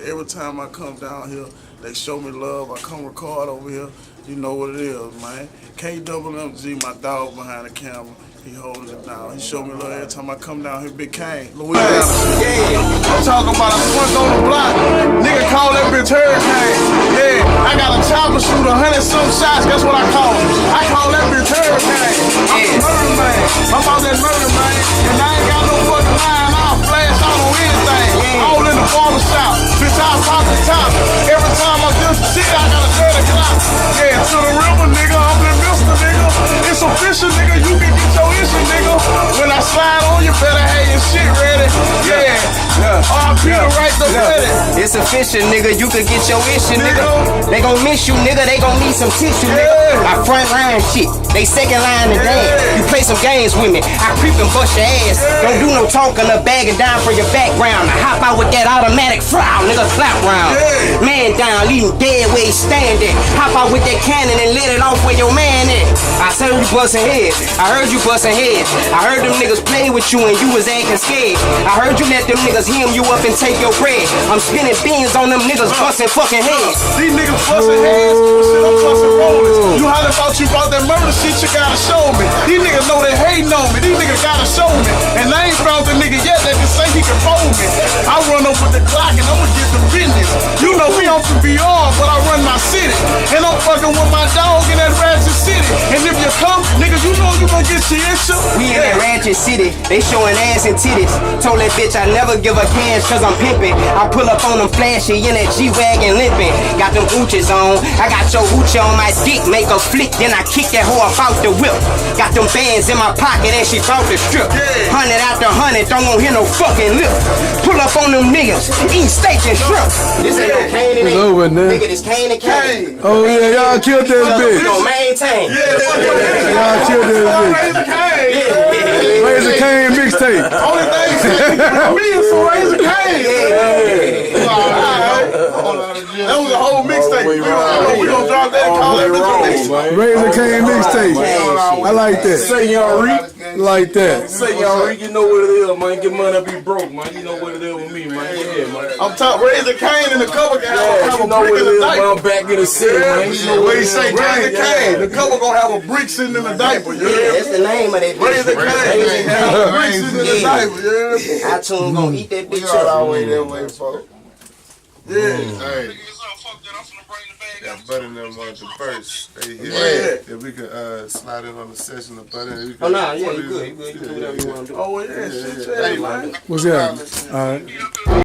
Every time I come down here, they show me love. I come record over here. You know what it is, man. KMMG, my dog behind the camera. He holding it down. He show me love every time I come down here. Big Kane, Louisiana. Yeah, I'm talking about a front on the block. Nigga call that bitch Hurricane. Yeah, I got a chopper shooter, 100-some shots. That's what I call it. I call that bitch Hurricane. I'm a murder man. I'm about that murder man. And I ain't got no fucking line. I'll flash out on anything. All in the barbershop. Bitch, I'll pop the top. Every time I do some shit, I got a dirty clock. Yeah, to the river, nigga. I'm the Mista, nigga. It's official, nigga. You can get your issue, nigga. When I slide on, you better have your shit ready. Yeah. RP right the ready. It's official, nigga. You could get your issue, nigga. They gon' miss you, nigga. They gon' need some tissue, nigga. I front line shit. They second line to dance. You play some games with me. I creep and bust your ass. Don't do no talking or bagging down from your background. I hop out with that automatic frown, nigga. Clap round. Man down, leave him dead where he standing. Hop out with that cannon and let it off where your man is. I heard you bustin' heads. I heard you bustin' heads. I heard them niggas play with you and you was acting scared. I heard you let them niggas hem you up and take your bread. I'm spinning beans on them niggas bustin' fucking heads. These niggas bustin' heads, shit, I'm bustin' rollers. You holler about you bought that murder shit, you gotta show me. These niggas know they hating on me. These niggas gotta show me. And I ain't found the nigga yet that can say he can roll me. I run up with the Glock and I'ma get the business. You know we on some VR, but I run my city. And I'm fucking with my dog in that Ratchet City. And if you come, nigga, you know you gon' get your issue. We in that Ratchet City, they showing ass and titties. Told that bitch I never give her cash cause I'm pimpin'. I pull up on them flashy in that G-Wagon limpin'. Got them Gucci's on, I got your Gucci on my dick. Make her flick, then I kick that hoe about the whip. Got them bands in my pocket and she bought the strip. 100 after 100, don't gon' hear no fucking lip. Pull up on them niggas, eat steak and shrimp. This ain't no Kane and over, nigga, this Kane and Kane. Oh yeah, y'all killed this bitch. We gon' maintain. Y'all killed this bitch. Raise a Kane mixtape. Only thing me is so Raise a Kane. That was a whole mixtape. We gon' drop that and call that bitch a mixtape. Raise a Kane mixtape. I like that. Say y'all reek. Like that. Say y'all reek. You know what it is, man. Get money, be broke, man. You know what it is with me, man. Yeah, man. I'm talking Raise a Kane in the cover can have You a know what brick it in is, the man. diaper. I'm back in the city, man. You know what When it you say is. Raise a Kane, the cover gonna have a brick sitting in the diaper. That's the name of that bitch. Raise a Kane, have a brick sitting in the diaper. Yeah. iTunes gon' eat that bitch all up. our way that way, folks. Yeah. Got Butter and them on the first. They here. If we could slide in on the session of Butter. Oh, nah, yeah, you good. You do whatever you want to do. Oh, yeah, shit, yeah, man. What's that? All right.